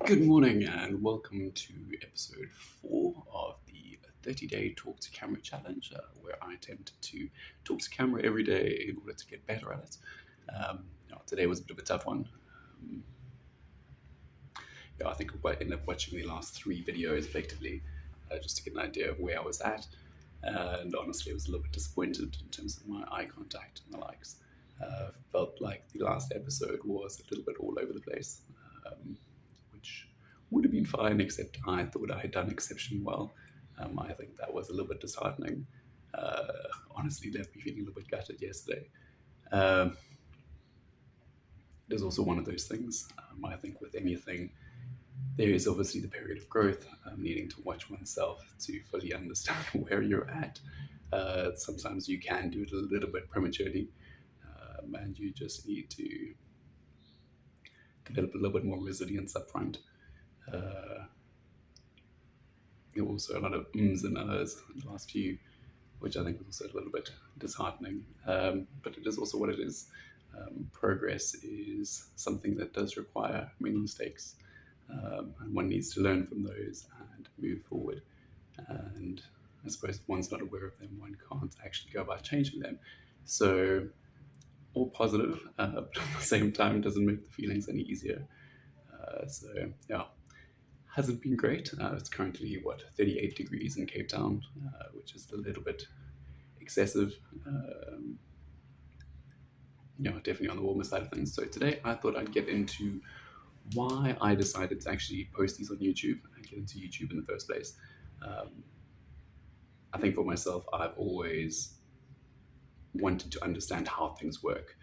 Good morning and welcome to episode 4 of the 30-day Talk to Camera Challenge, where I attempt to talk to camera every day in order to get better at it. Today was a bit of a tough one. I think I ended up watching the last 3 videos effectively just to get an idea of where I was at. And honestly, I was a little bit disappointed in terms of my eye contact and the likes. Felt like the last episode was a little bit all over the place, which would have been fine, except I thought I had done exceptionally well. I think that was a little bit disheartening. Honestly, left me feeling a little bit gutted yesterday. It is also one of those things. I think with anything, there is obviously the period of growth, needing to watch oneself to fully understand where you're at. Sometimes you can do it a little bit prematurely, and you just need to develop a little bit more resilience up front. Also a lot of ums and ahs in the last few, which I think was also a little bit disheartening. But it is also what it is. Progress is something that does require many mistakes, and one needs to learn from those and move forward. And I suppose if one's not aware of them, one can't actually go about changing them. So all positive, but at the same time, it doesn't make the feelings any easier. Hasn't been great. It's currently 38 degrees in Cape Town, which is a little bit excessive. Definitely on the warmer side of things. So today I thought I'd get into why I decided to actually post these on YouTube and get into YouTube in the first place. I think for myself, I've always wanted to understand how things work,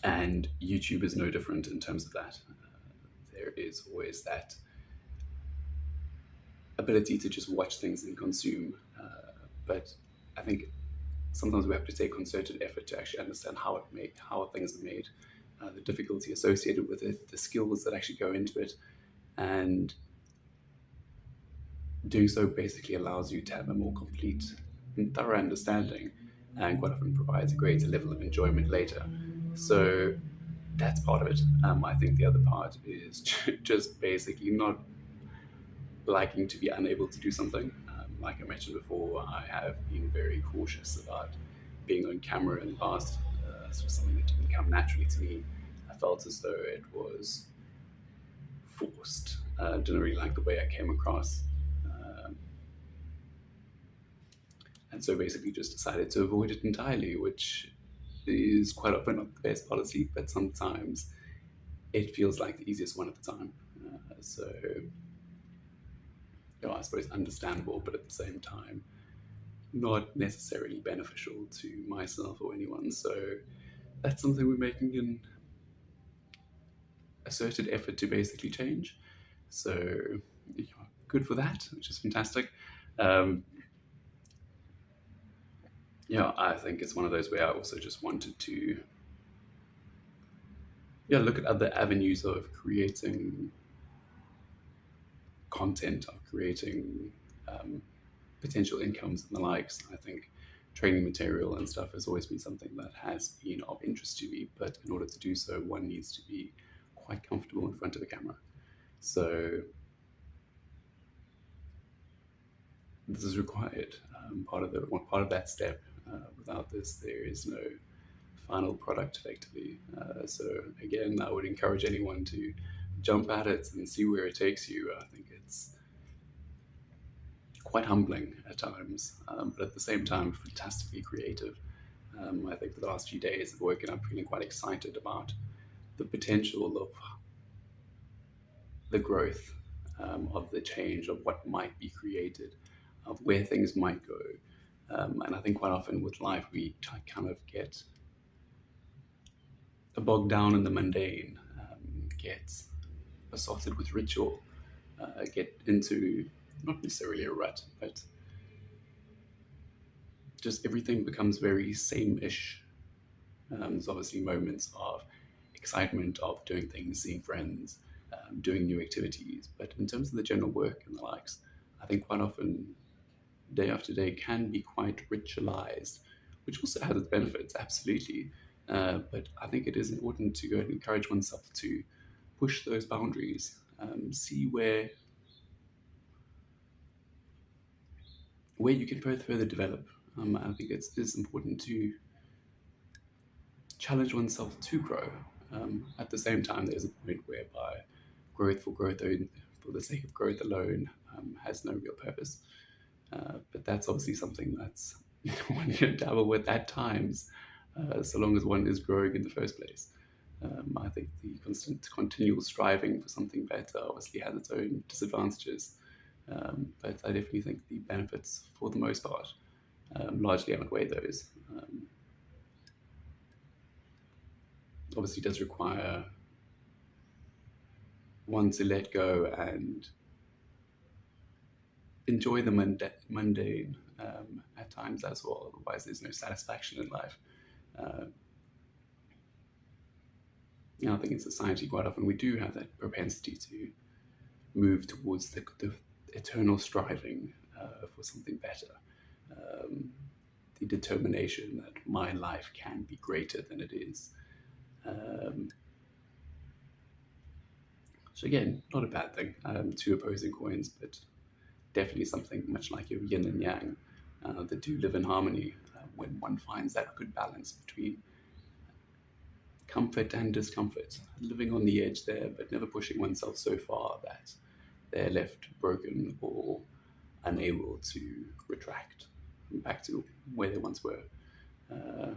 and YouTube is no different in terms of that. There is always that ability to just watch things and consume, but I think sometimes we have to take concerted effort to actually understand how things are made, the difficulty associated with it, the skills that actually go into it, and doing so basically allows you to have a more complete and thorough understanding, and quite often provides a greater level of enjoyment later. So that's part of it. I think the other part is just basically not liking to be unable to do something. Like I mentioned before, I have been very cautious about being on camera in the past. So something that didn't come naturally to me. I felt as though it was forced. Didn't really like the way I came across. And so basically just decided to avoid it entirely, which is quite often not the best policy, but sometimes it feels like the easiest one at the time. I suppose understandable, but at the same time, not necessarily beneficial to myself or anyone. So that's something we're making an asserted effort to basically change. So good for that, which is fantastic. I think it's one of those where I also just wanted to look at other avenues of creating content, of creating potential incomes and the likes. I think training material and stuff has always been something that has been of interest to me, but in order to do so, one needs to be quite comfortable in front of a camera. So this is required, part of that step. Without this, there is no final product effectively. So again, I would encourage anyone to jump at it and see where it takes you. I think it's quite humbling at times, but at the same time, fantastically creative. I think for the last few days of working, I'm feeling quite excited about the potential of the growth, of the change, of what might be created, of where things might go. And I think quite often with life, we kind of get bogged down in the mundane, get besotted with ritual, get into not necessarily a rut, but just everything becomes very same-ish. There's obviously moments of excitement of doing things, seeing friends, doing new activities, but in terms of the general work and the likes, I think quite often day after day can be quite ritualized, which also has its benefits, absolutely. But I think it is important to go and encourage oneself to push those boundaries, See where you can both further develop. I think it's important to challenge oneself to grow. At the same time, there's a point whereby growth for growth own, for the sake of growth alone has no real purpose. But that's obviously something that's one can dabble with at times, so long as one is growing in the first place. I think the constant, continual striving for something better obviously has its own disadvantages, but I definitely think the benefits, for the most part, largely outweigh those. Obviously, does require one to let go and enjoy the mundane at times as well. Otherwise, there's no satisfaction in life. Uh, I think in society, quite often we do have that propensity to move towards the eternal striving for something better. Um, the determination that my life can be greater than it is. Um, so again, not a bad thing. Two opposing coins, but definitely something much like your yin and yang that do live in harmony when one finds that good balance between comfort and discomfort, living on the edge there, but never pushing oneself so far that they're left broken or unable to retract back to where they once were, uh,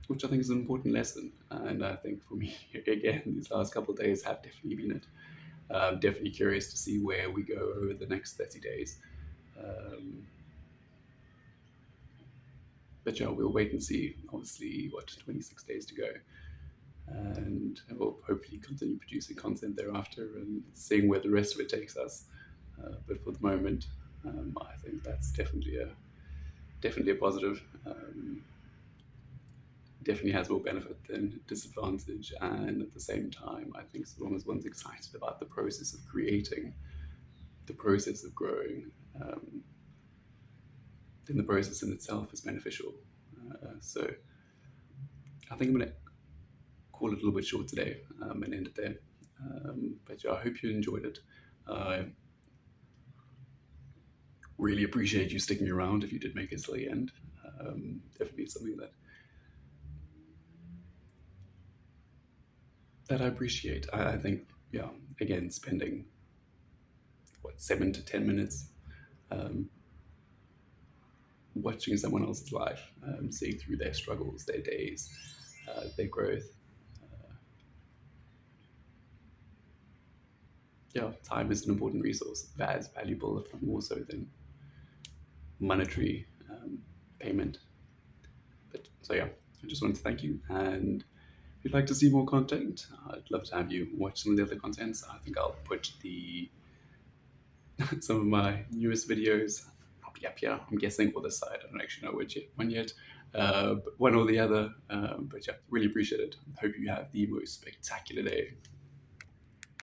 which I think is an important lesson. And I think for me, again, these last couple of days have definitely been it. I'm definitely curious to see where we go over the next 30 days. Um, but yeah, we'll wait and see. Obviously, 26 days to go. And we'll hopefully continue producing content thereafter and seeing where the rest of it takes us. But for the moment, I think that's definitely a positive. Definitely has more benefit than disadvantage, and at the same time, I think so long as one's excited about the process of creating, the process of growing, then the process in itself is beneficial. So I think I'm going to call it a little bit short today and end it there. But yeah, I hope you enjoyed it. I really appreciate you sticking around if you did make it to the end. Definitely something that I appreciate. I think, yeah, again, spending 7 to 10 minutes um, watching someone else's life, seeing through their struggles, their days, their growth. Yeah, time is an important resource, as valuable, if not more so, than monetary payment. But so yeah, I just wanted to thank you. And if you'd like to see more content, I'd love to have you watch some of the other contents. I think I'll put the some of my newest videos probably up here. I'm guessing, or this side. I don't actually know which one yet. But one or the other. But yeah, really appreciate it. Hope you have the most spectacular day.